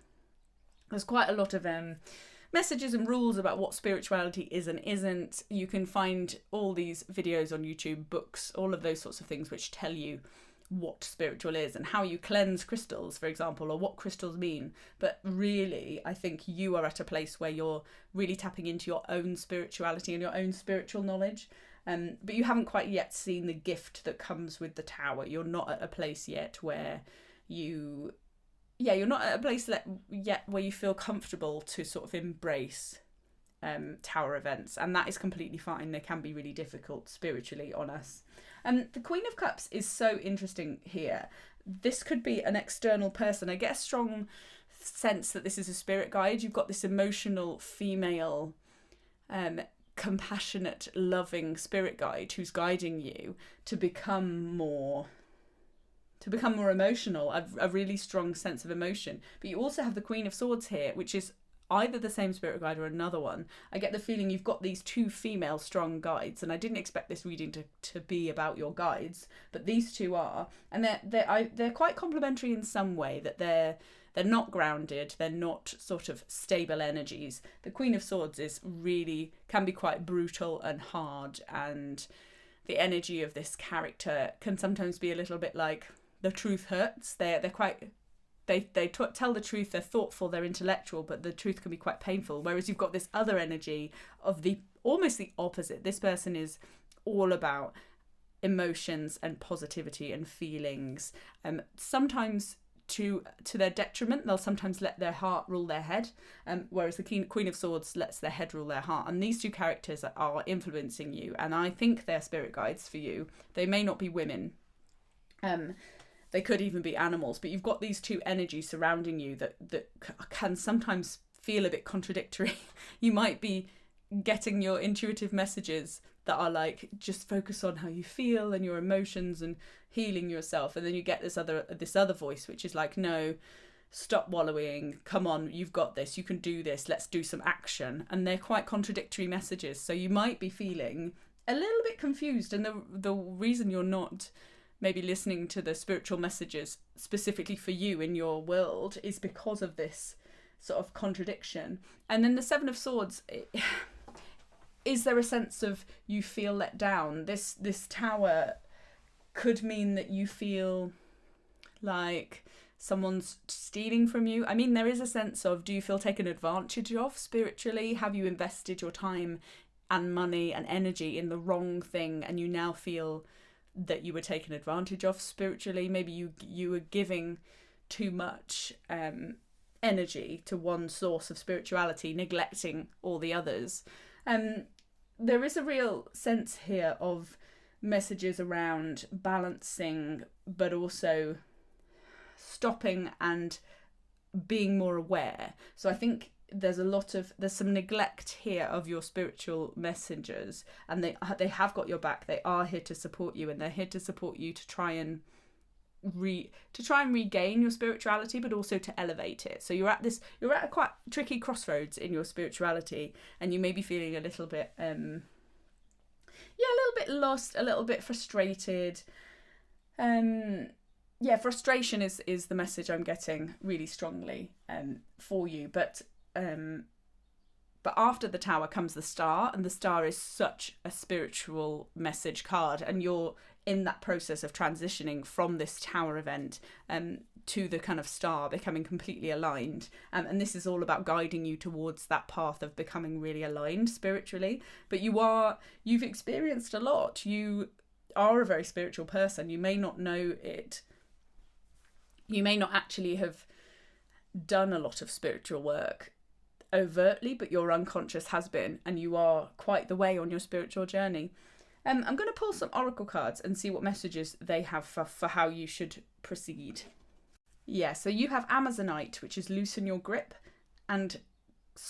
messages and rules about what spirituality is and isn't. You can find all these videos on YouTube, books, all of those sorts of things which tell you what spiritual is and how you cleanse crystals, for example, or what crystals mean. But really, I think you are at a place where you're really tapping into your own spirituality and your own spiritual knowledge. But you haven't quite yet seen the gift that comes with the tower. You're not at a place yet where you're not at a place yet where you feel comfortable to sort of embrace tower events, and that is completely fine. They can be really difficult spiritually on us. The Queen of Cups is so interesting here. This could be an external person. I get a strong sense that this is a spirit guide. You've got this emotional female, compassionate, loving spirit guide who's guiding you to become more emotional, a really strong sense of emotion. But you also have the Queen of Swords here, which is either the same spirit guide or another one. I get the feeling you've got these two female strong guides, and I didn't expect this reading to be about your guides, but these two are, and they're quite complementary in some way, that they're not grounded, they're not sort of stable energies. The Queen of Swords can be quite brutal and hard, and the energy of this character can sometimes be a little bit like, the truth hurts. They tell the truth, they're thoughtful, they're intellectual, but the truth can be quite painful. Whereas you've got this other energy of almost the opposite. This person is all about emotions and positivity and feelings. Sometimes to their detriment, they'll sometimes let their heart rule their head, whereas the Queen of Swords lets their head rule their heart. And these two characters are influencing you, and I think they're spirit guides for you. They may not be women. They could even be animals, but you've got these two energies surrounding you that can sometimes feel a bit contradictory. You might be getting your intuitive messages that are like, just focus on how you feel and your emotions and healing yourself. And then you get this other voice, which is like, no, stop wallowing, come on, you've got this, you can do this, let's do some action. And they're quite contradictory messages, so you might be feeling a little bit confused. And the reason you're not maybe listening to the spiritual messages specifically for you in your world is because of this sort of contradiction. And then the Seven of Swords, is there a sense of you feel let down? This tower could mean that you feel like someone's stealing from you. I mean, there is a sense of, do you feel taken advantage of spiritually? Have you invested your time and money and energy in the wrong thing, and you now feel that you were taken advantage of spiritually? Maybe you were giving too much energy to one source of spirituality, neglecting all the others. There is a real sense here of messages around balancing, but also stopping and being more aware. So I think there's some neglect here of your spiritual messengers, and they have got your back. They are here to support you, and they're here to support you to try and regain your spirituality, but also to elevate it. So you're at a quite tricky crossroads in your spirituality, and you may be feeling a little bit a little bit lost, a little bit frustrated. Frustration is the message I'm getting really strongly for you. But after the Tower comes the Star, and the Star is such a spiritual message card, and you're in that process of transitioning from this Tower event to the kind of Star, becoming completely aligned. And this is all about guiding you towards that path of becoming really aligned spiritually. But you've experienced a lot. You are a very spiritual person. You may not know it. You may not actually have done a lot of spiritual work overtly, but your unconscious has been, and you are quite the way on your spiritual journey. I'm going to pull some oracle cards and see what messages they have for how you should proceed. Yeah, so you have Amazonite, which is loosen your grip, and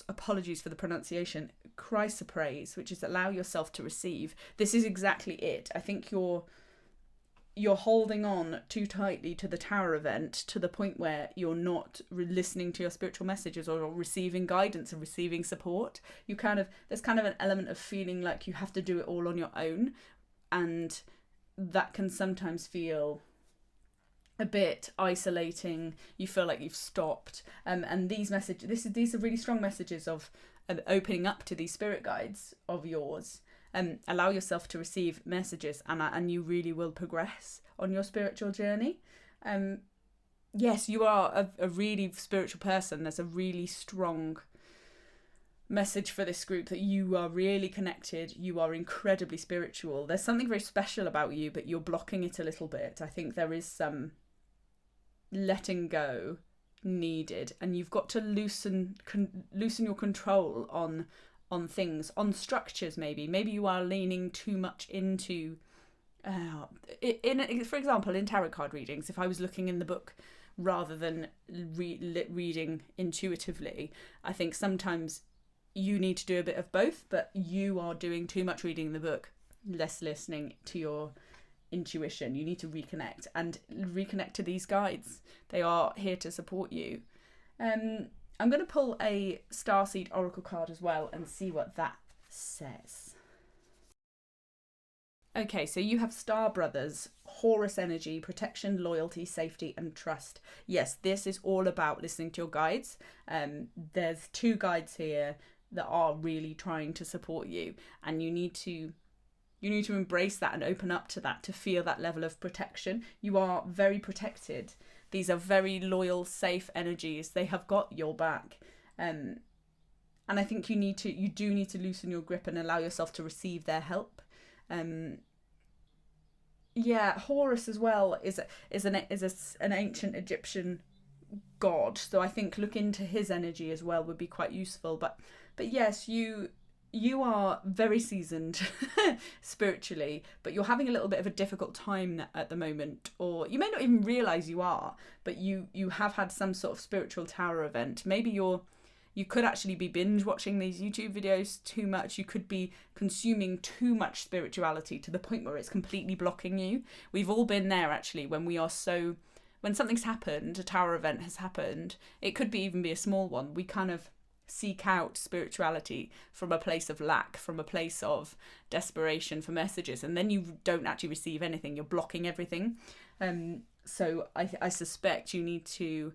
apologies for the pronunciation, chrysoprase, which is allow yourself to receive. This is exactly it. I think you're holding on too tightly to the Tower event to the point where you're not listening to your spiritual messages or receiving guidance and receiving support. There's kind of an element of feeling like you have to do it all on your own, and that can sometimes feel a bit isolating. You feel like you've stopped, and these are really strong messages of opening up to these spirit guides of yours. Allow yourself to receive messages, and you really will progress on your spiritual journey. Yes, you are a really spiritual person. There's a really strong message for this group that you are really connected. You are incredibly spiritual. There's something very special about you, but you're blocking it a little bit. I think there is some letting go needed, and you've got to loosen your control on things, on structures. Maybe you are leaning too much into for example, in tarot card readings, if I was looking in the book rather than reading intuitively, I think sometimes you need to do a bit of both, but you are doing too much reading the book, less listening to your intuition. You need to reconnect to these guides. They are here to support you. I'm going to pull a Starseed Oracle card as well and see what that says. Okay, so you have Star Brothers, Horus energy, protection, loyalty, safety, and trust. Yes, this is all about listening to your guides. There's two guides here that are really trying to support you, and you need to embrace that and open up to that, to feel that level of protection. You are very protected. These are very loyal, safe energies. They have got your back. And I think you do need to loosen your grip and allow yourself to receive their help. Horus as well is an ancient Egyptian god. So I think look into his energy as well would be quite useful. But yes, you are very seasoned spiritually, but you're having a little bit of a difficult time at the moment, or you may not even realise you are, but you have had some sort of spiritual tower event. Maybe you're You could actually be binge watching these YouTube videos too much. You could be consuming too much spirituality to the point where it's completely blocking you. We've all been there, actually, when we are so... When something's happened, a tower event has happened, it could be even be a small one, we kind of seek out spirituality from a place of lack, from a place of desperation for messages, and then you don't actually receive anything. You're blocking everything. So I suspect you need to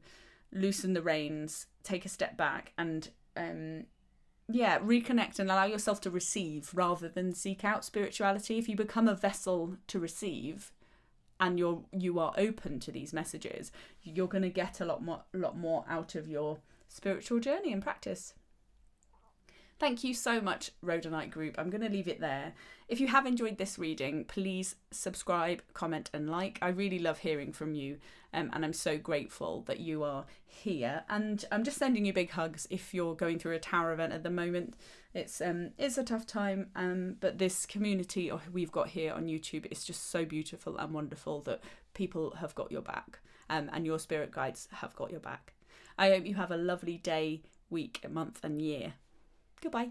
loosen the reins, take a step back, and reconnect and allow yourself to receive rather than seek out spirituality. If you become a vessel to receive and you are open to these messages, you're going to get a lot more out of your spiritual journey and practice. Thank you so much, Rhodonite group. I'm going to leave it there. If you have enjoyed this reading, please subscribe, comment and like. I really love hearing from you, and I'm so grateful that you are here. And I'm just sending you big hugs if you're going through a tower event at the moment. It's a tough time, but this community we've got here on YouTube is just so beautiful and wonderful that people have got your back, and your spirit guides have got your back. I hope you have a lovely day, week, month and year. Goodbye.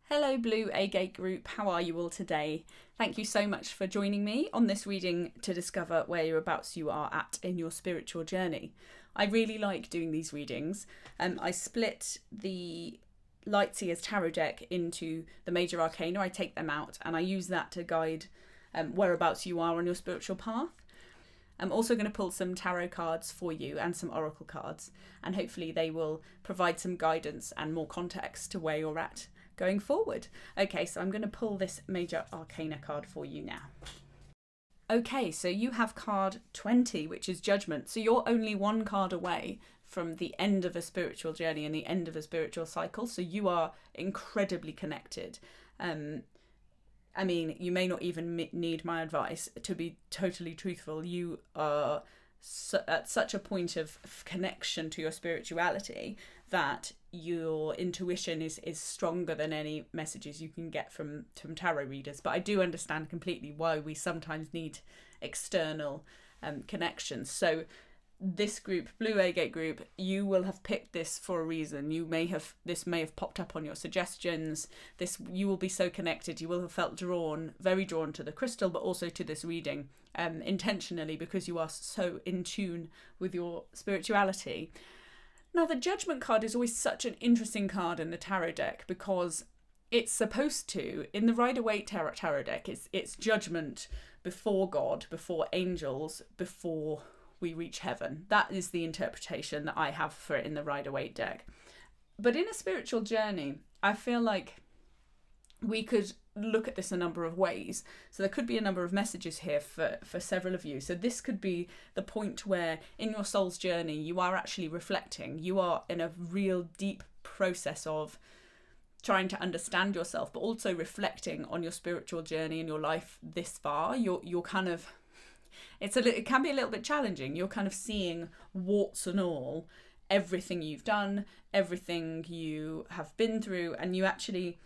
Hello Blue Agate group, how are you all today? Thank you so much for joining me on this reading to discover whereabouts you are at in your spiritual journey. I really like doing these readings. I split the Light Seers tarot deck into the major arcana. I take them out and I use that to guide whereabouts you are on your spiritual path. I'm also going to pull some tarot cards for you and some oracle cards, and hopefully they will provide some guidance and more context to where you're at going forward. Okay, so I'm going to pull this major arcana card for you now. Okay, so you have card 20, which is Judgment. So you're only one card away from the end of a spiritual journey and the end of a spiritual cycle. So you are incredibly connected. I mean, you may not even need my advice to be totally truthful. You are at such a point of connection to your spirituality that your intuition is stronger than any messages you can get from tarot readers. But I do understand completely why we sometimes need external connections. So this group, Blue Agate group, you will have picked this for a reason. This may have popped up on your suggestions. You will be so connected. You will have felt very drawn to the crystal, but also to this reading intentionally, because you are so in tune with your spirituality. Now, the Judgment card is always such an interesting card in the tarot deck, because it's supposed to, in the Rider-Waite tarot deck, it's judgment before God, before angels, before we reach heaven. That is the interpretation that I have for it in the Rider-Waite deck. But in a spiritual journey, I feel like we could look at this a number of ways. So there could be a number of messages here for several of you. So this could be the point where in your soul's journey, you are actually reflecting. You are in a real deep process of trying to understand yourself, but also reflecting on your spiritual journey in your life this far. You're kind of... It can be a little bit challenging. You're kind of seeing, warts and all, everything you've done, everything you have been through, and you actually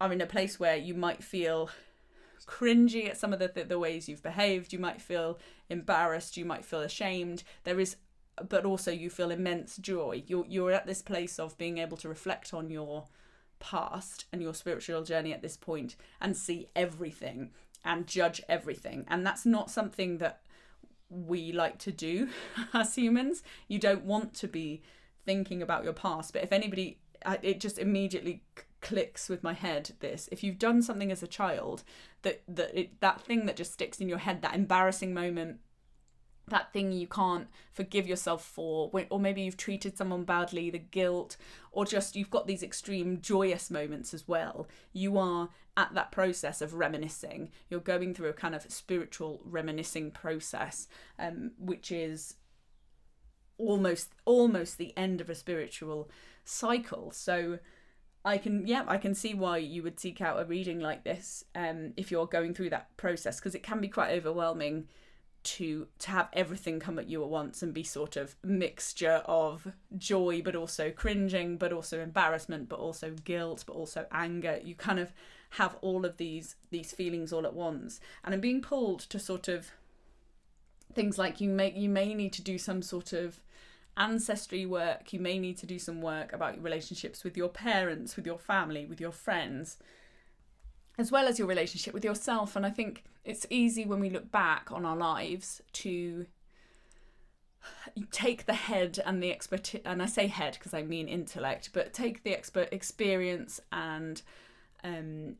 are in a place where you might feel cringy at some of the ways you've behaved. You might feel embarrassed. You might feel ashamed. But also you feel immense joy. You're at this place of being able to reflect on your past and your spiritual journey at this point and see everything and judge everything. And that's not something that we like to do as humans. You don't want to be thinking about your past. But if anybody, it just immediately clicks with my head, this. If you've done something as a child, that thing that just sticks in your head, that embarrassing moment, that thing you can't forgive yourself for, or maybe you've treated someone badly, the guilt, or just you've got these extreme joyous moments as well. You are at that process of reminiscing. You're going through a kind of spiritual reminiscing process, which is almost the end of a spiritual cycle. So I can see why you would seek out a reading like this if you're going through that process, because it can be quite overwhelming to have everything come at you at once and be sort of mixture of joy, but also cringing, but also embarrassment, but also guilt, but also anger. You kind of have all of these feelings all at once. And I'm being pulled to sort of things like you may need to do some sort of ancestry work. You may need to do some work about your relationships with your parents, with your family, with your friends, as well as your relationship with yourself. And I think it's easy when we look back on our lives to take the head and the expertise, and I say head because I mean intellect, but take the experience and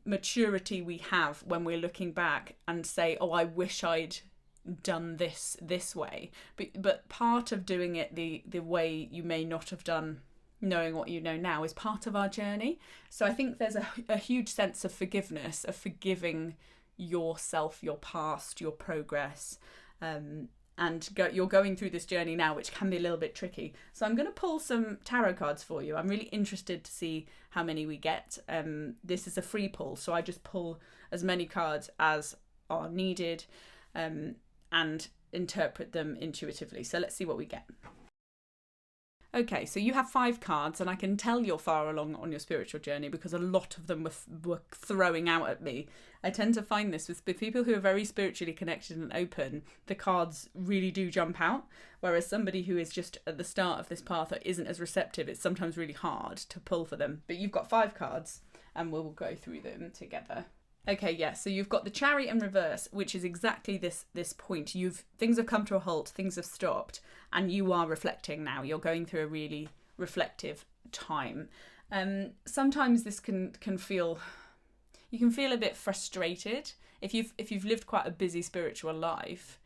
maturity we have when we're looking back and say, oh, I wish I'd done this way. But part of doing it the way you may not have done, knowing what you know now, is part of our journey. So I think there's a huge sense of forgiveness, of forgiving yourself, your past, your progress, you're going through this journey now, which can be a little bit tricky. So I'm going to pull some tarot cards for you. I'm really interested to see how many we get. This is a free pull, so I just pull as many cards as are needed and interpret them intuitively. So let's see what we get. Okay, so you have 5 cards, and I can tell you're far along on your spiritual journey because a lot of them were throwing out at me. I tend to find this with people who are very spiritually connected and open, the cards really do jump out, whereas somebody who is just at the start of this path that isn't as receptive, it's sometimes really hard to pull for them. But you've got 5 cards, and we'll go through them together. Okay, yeah, so you've got the Chariot in reverse, which is exactly this point. Things have come to a halt, things have stopped, and you are reflecting now. You're going through a really reflective time. Sometimes this can feel, you can feel a bit frustrated. If you've lived quite a busy spiritual life,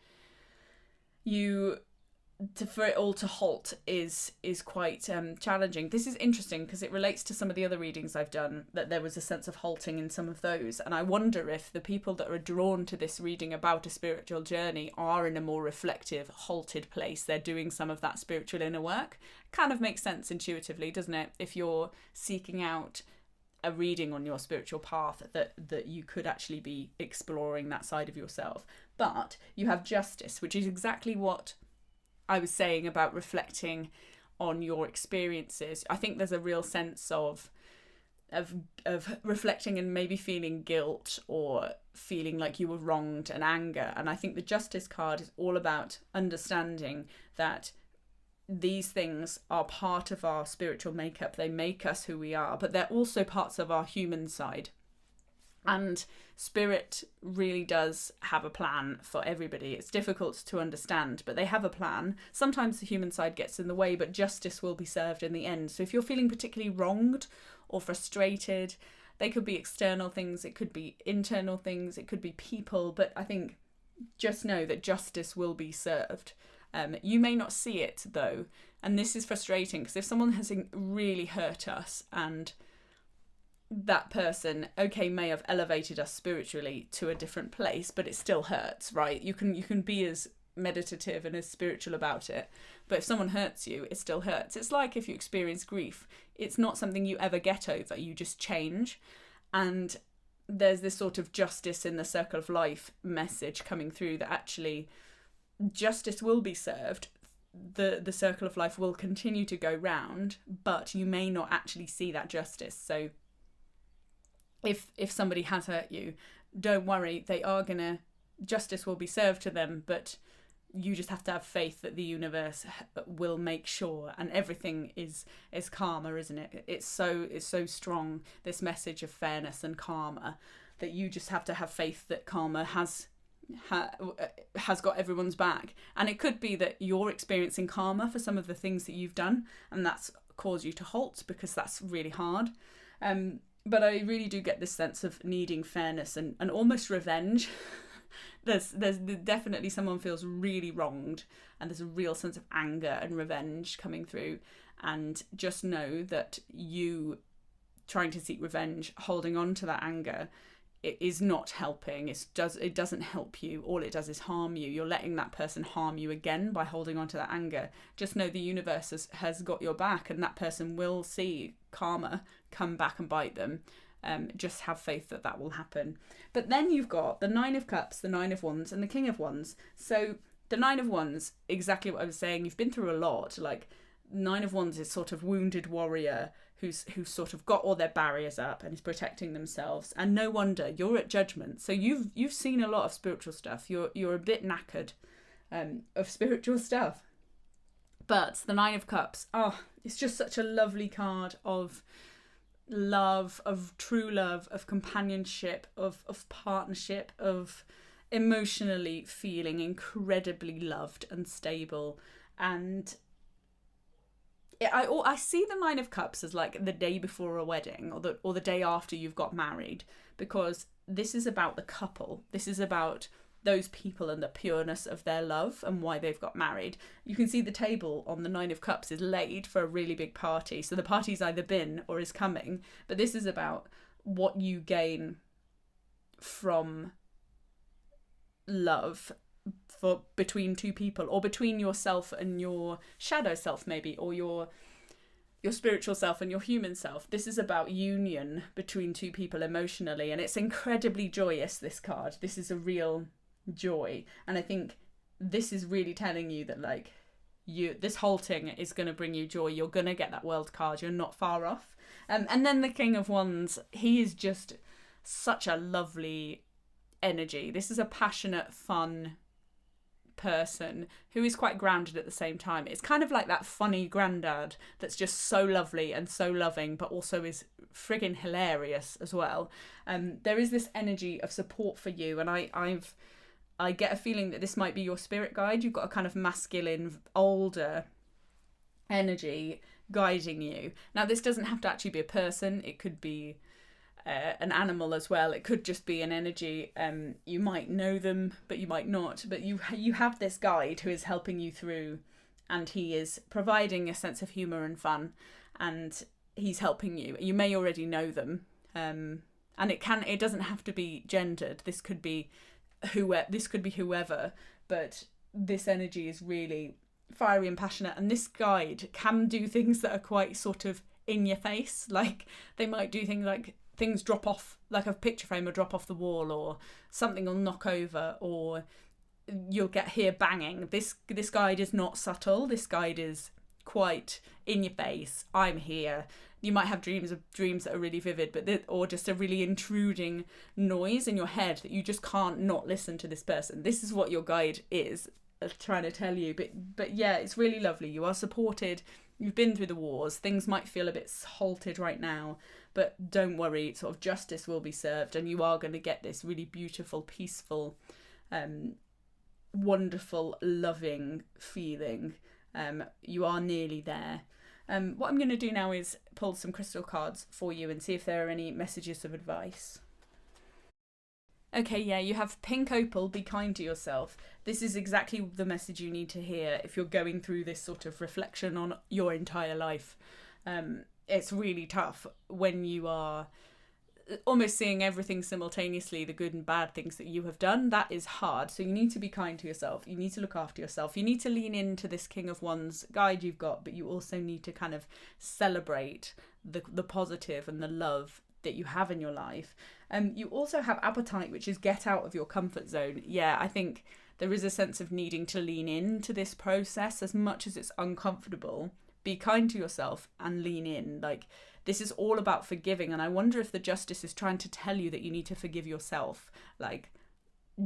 for it all to halt is quite challenging. This is interesting because it relates to some of the other readings I've done, that there was a sense of halting in some of those, and I wonder if the people that are drawn to this reading about a spiritual journey are in a more reflective, halted place. They're doing some of that spiritual inner work. Kind of makes sense intuitively, doesn't it? If you're seeking out a reading on your spiritual path, that you could actually be exploring that side of yourself. But you have Justice, which is exactly what I was saying about reflecting on your experiences. I think there's a real sense of reflecting and maybe feeling guilt or feeling like you were wronged, and anger. And I think the Justice card is all about understanding that these things are part of our spiritual makeup. They make us who we are, but they're also parts of our human side. And spirit really does have a plan for everybody. It's difficult to understand, but they have a plan. Sometimes the human side gets in the way, but justice will be served in the end. So if you're feeling particularly wronged or frustrated, they could be external things, it could be internal things, it could be people, but I think just know that justice will be served. You may not see it though, and this is frustrating because if someone has really hurt us, and that person, okay, may have elevated us spiritually to a different place, but it still hurts, right? You can be as meditative and as spiritual about it, but if someone hurts you, it still hurts. It's like if you experience grief, it's not something you ever get over, you just change. And there's this sort of justice in the circle of life message coming through, that actually justice will be served. The circle of life will continue to go round, but you may not actually see that justice. So if somebody has hurt you, don't worry, justice will be served to them, but you just have to have faith that the universe will make sure, and everything is karma, isn't it? It's so strong, this message of fairness and karma, that you just have to have faith that karma has got everyone's back. And it could be that you're experiencing karma for some of the things that you've done, and that's caused you to halt because that's really hard. But I really do get this sense of needing fairness and almost revenge. There's definitely someone feels really wronged, and there's a real sense of anger and revenge coming through. And just know that you trying to seek revenge, holding on to that anger, it is not helping. It doesn't help you. All it does is harm you. You're letting that person harm you again by holding on to that anger. Just know the universe has got your back, and that person will see karma come back and bite them. Just have faith that will happen. But then you've got the 9 of Cups, the 9 of Wands, and the King of Wands. So the 9 of Wands, exactly what I was saying, you've been through a lot. Like, 9 of Wands is sort of wounded warrior who's sort of got all their barriers up and is protecting themselves. And no wonder, you're at Judgment. So you've seen a lot of spiritual stuff. You're a bit knackered of spiritual stuff. But the Nine of Cups, it's just such a lovely card of love, of true love, of companionship, of partnership, of emotionally feeling incredibly loved and stable. And I see the Nine of Cups as like the day before a wedding, or the day after you've got married, because this is about the couple. This is about those people and the pureness of their love and why they've got married. You can see the table on the Nine of Cups is laid for a really big party. So the party's either been or is coming. But this is about what you gain from love for between two people, or between yourself and your shadow self maybe, or your spiritual self and your human self. This is about union between two people emotionally, and it's incredibly joyous, this card. This is a real joy, and I think this is really telling you that like this halting is going to bring you joy. You're going to get that world card. You're not far off. And then the King of Wands, he is just such a lovely energy. This is a passionate, fun person who is quite grounded at the same time. It's kind of like that funny granddad that's just so lovely and so loving, but also is friggin' hilarious as well. There is this energy of support for you, and I get a feeling that this might be your spirit guide. You've got a kind of masculine, older energy guiding you. Now, this doesn't have to actually be a person. It could be an animal as well. It could just be an energy. You might know them, but you might not. But you have this guide who is helping you through, and he is providing a sense of humour and fun, and he's helping you. You may already know them, and it doesn't have to be gendered. This could be whoever, but this energy is really fiery and passionate, and this guide can do things that are quite sort of in your face. Like they might do things like things drop off, like a picture frame will drop off the wall, or something will knock over, or you'll hear banging. This guide is not subtle. This guide is quite in your face. I'm here. You might have dreams that are really vivid, or just a really intruding noise in your head that you just can't not listen to this person. This is what your guide is trying to tell you. But yeah, it's really lovely. You are supported. You've been through the wars. Things might feel a bit halted right now, but don't worry. Sort of justice will be served, and you are going to get this really beautiful, peaceful, wonderful, loving feeling. You are nearly there. What I'm going to do now is pull some crystal cards for you and see if there are any messages of advice. Okay, yeah, you have pink opal, be kind to yourself. This is exactly the message you need to hear if you're going through this sort of reflection on your entire life. It's really tough when you are almost seeing everything simultaneously, the good and bad things that you have done. That is hard. So you need to be kind to yourself. You need to look after yourself. You need to lean into this King of Wands guide you've got, but you also need to kind of celebrate the positive and the love that you have in your life. You also have appetite, which is get out of your comfort zone. Yeah, I think there is a sense of needing to lean into this process as much as it's uncomfortable. Be kind to yourself and lean in. Like, this is all about forgiving, and I wonder if the justice is trying to tell you that you need to forgive yourself. Like,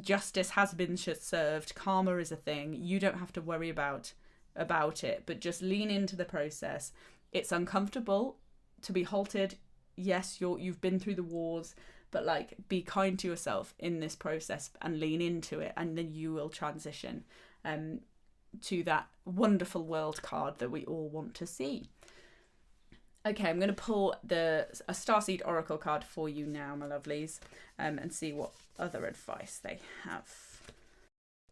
justice has been served, karma is a thing, you don't have to worry about it, but just lean into the process. It's uncomfortable to be halted. Yes, you've been through the wars, but like, be kind to yourself in this process and lean into it, and then you will transition to that wonderful world card that we all want to see. Okay, I'm going to pull a Starseed Oracle card for you now, my lovelies, and see what other advice they have.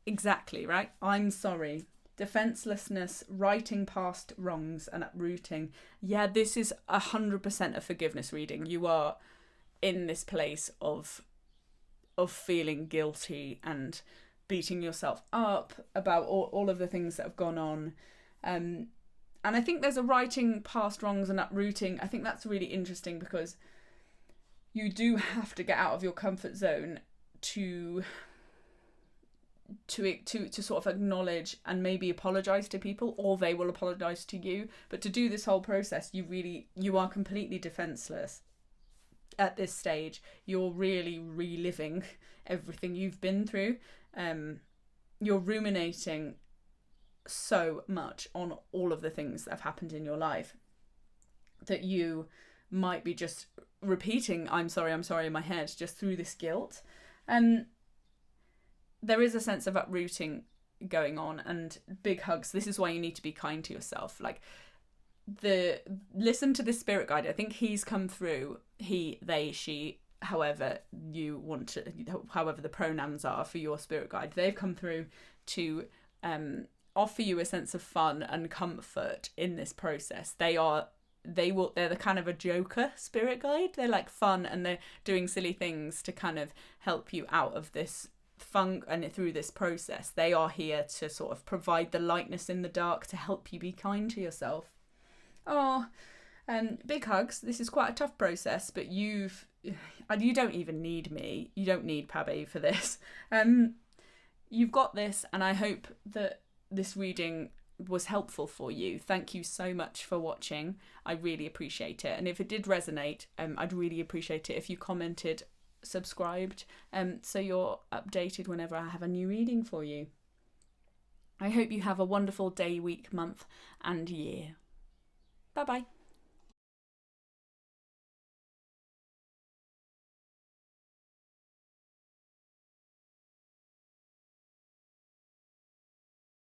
Exactly, right? I'm sorry. Defenselessness, righting past wrongs and uprooting. Yeah, this is 100% a forgiveness reading. You are in this place of feeling guilty and beating yourself up about all of the things that have gone on. And I think there's a righting past wrongs and uprooting. I think that's really interesting because you do have to get out of your comfort zone to sort of acknowledge and maybe apologize to people, or they will apologize to you. But to do this whole process, you are completely defenseless at this stage. You're really reliving everything you've been through. You're ruminating so much on all of the things that have happened in your life that you might be just repeating I'm sorry in my head just through this guilt. And there is a sense of uprooting going on, and big hugs. This is why you need to be kind to yourself. Like, listen to this spirit guide. I think he's come through, he, they, she, however you want to, however the pronouns are for your spirit guide, they've come through to offer you a sense of fun and comfort in this process. They're the kind of a joker spirit guide. They're like fun, and they're doing silly things to kind of help you out of this funk and through this process. They are here to sort of provide the lightness in the dark, to help you be kind to yourself. Oh, big hugs. This is quite a tough process, but you don't even need me. You don't need Pabbe for this. You've got this, and I hope that this reading was helpful for you. Thank you so much for watching. I really appreciate it. And if it did resonate, I'd really appreciate it if you commented, subscribed, so you're updated whenever I have a new reading for you. I hope you have a wonderful day, week, month, and year. Bye bye.